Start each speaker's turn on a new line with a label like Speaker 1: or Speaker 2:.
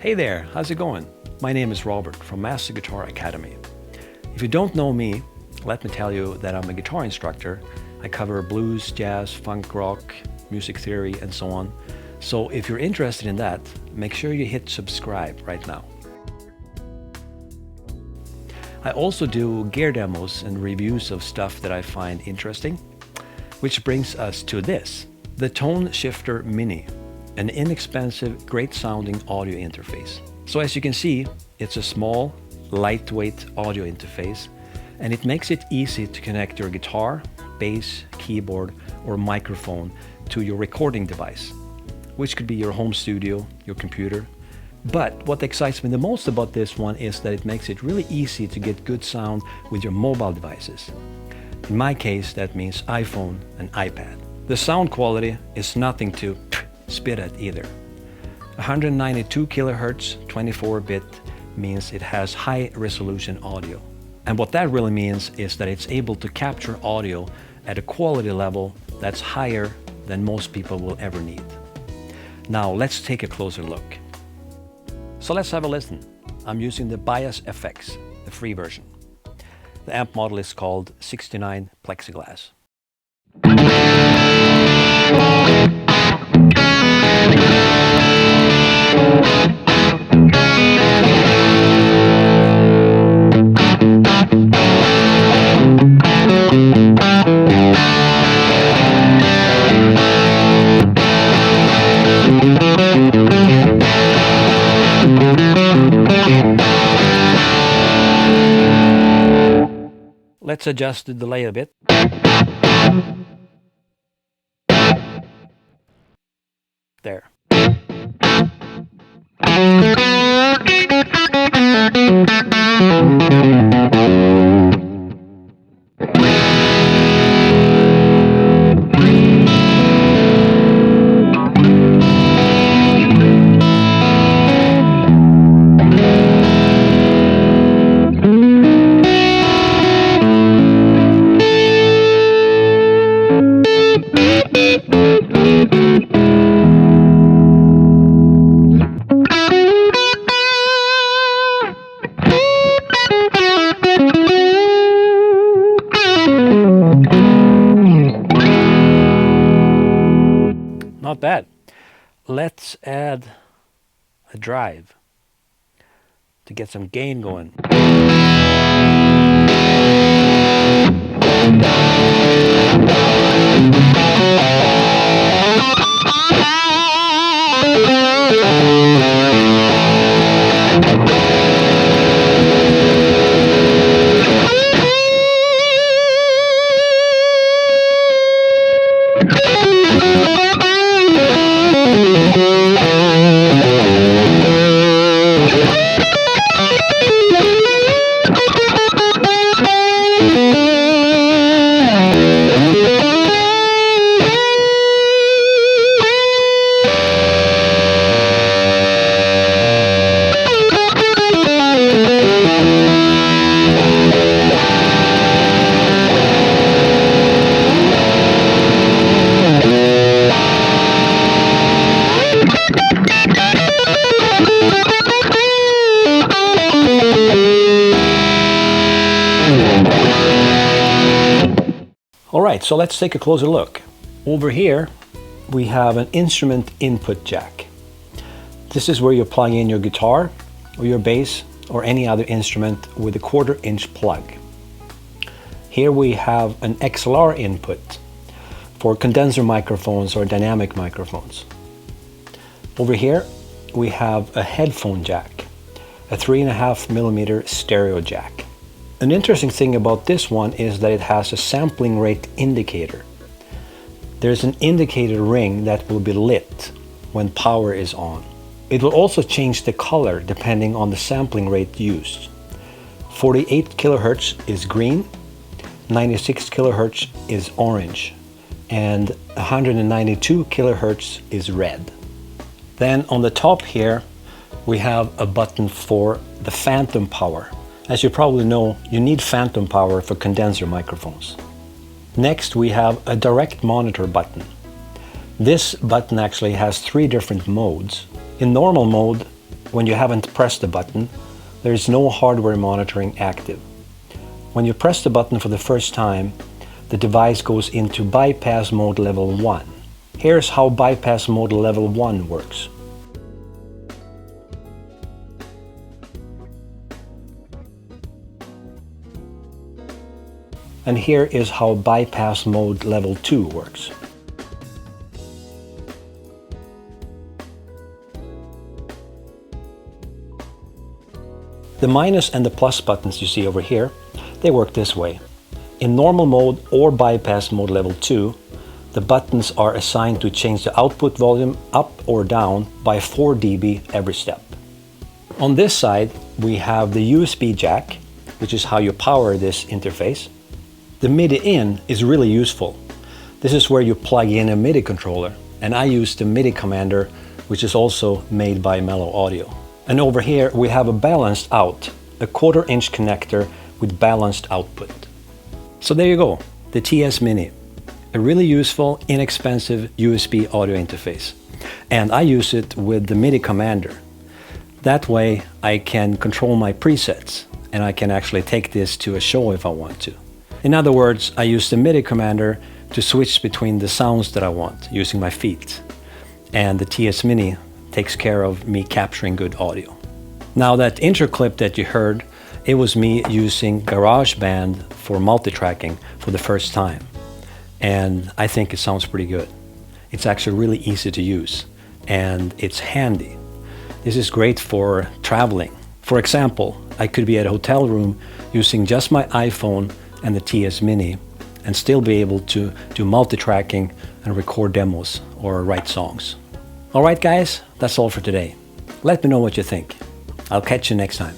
Speaker 1: Hey there, how's it going? My name is Robert from Master Guitar Academy. If you don't know me, let me tell you that I'm a guitar instructor. I cover blues, jazz, funk, rock, music theory, and so on. So if you're interested in that, make sure you hit subscribe right now. I also do gear demos and reviews of stuff that I find interesting, which brings us to this, the Tone Shifter Mini, an inexpensive, great sounding audio interface. So as you can see, it's a small, lightweight audio interface, and it makes it easy to connect your guitar, bass, keyboard, or microphone to your recording device, which could be your home studio, your computer. But what excites me the most about this one is that it makes it really easy to get good sound with your mobile devices. In my case, that means iPhone and iPad. The sound quality is nothing to spit at either. 192 kHz 24-bit means it has high resolution audio. And what that really means is that it's able to capture audio at a quality level that's higher than most people will ever need. Now let's take a closer look. So let's have a listen. I'm using the Bias FX, the free version. The amp model is called 69 Plexiglass. Let's adjust the delay a bit. There. Not bad. Let's add a drive to get some gain going. Alright, so let's take a closer look. Over here we have an instrument input jack. This is where you plug in your guitar or your bass or any other instrument with a 1/4 inch plug. Here we have an XLR input for condenser microphones or dynamic microphones. Over here we have a headphone jack, a 3.5mm stereo jack. An interesting thing about this one is that it has a sampling rate indicator. There's an indicator ring that will be lit when power is on. It will also change the color depending on the sampling rate used. 48 kHz is green, 96 kHz is orange, and 192 kHz is red. Then on the top here we have a button for the phantom power. As you probably know, you need phantom power for condenser microphones. Next, we have a direct monitor button. This button actually has 3 different modes. In normal mode, when you haven't pressed the button, there is no hardware monitoring active. When you press the button for the first time, the device goes into bypass mode level 1. Here's how bypass mode level 1 works. And here is how bypass mode level 2 works. The minus and the plus buttons you see over here, they work this way. In normal mode or bypass mode level 2, the buttons are assigned to change the output volume up or down by 4 dB every step. On this side, we have the USB jack, which is how you power this interface. The MIDI in is really useful. This is where you plug in a MIDI controller, and I use the MIDI Commander, which is also made by Mellow Audio. And over here we have a balanced out, a 1/4 inch connector with balanced output. So there you go, the TS Mini. A really useful, inexpensive USB audio interface. And I use it with the MIDI Commander. That way I can control my presets, and I can actually take this to a show if I want to. In other words, I use the MIDI Commander to switch between the sounds that I want using my feet. And the TS Mini takes care of me capturing good audio. Now that intro clip that you heard, it was me using GarageBand for multitracking for the first time. And I think it sounds pretty good. It's actually really easy to use, and it's handy. This is great for traveling. For example, I could be at a hotel room using just my iPhone and the TS Mini and still be able to do multitracking and record demos or write songs. Alright guys, that's all for today. Let me know what you think. I'll catch you next time.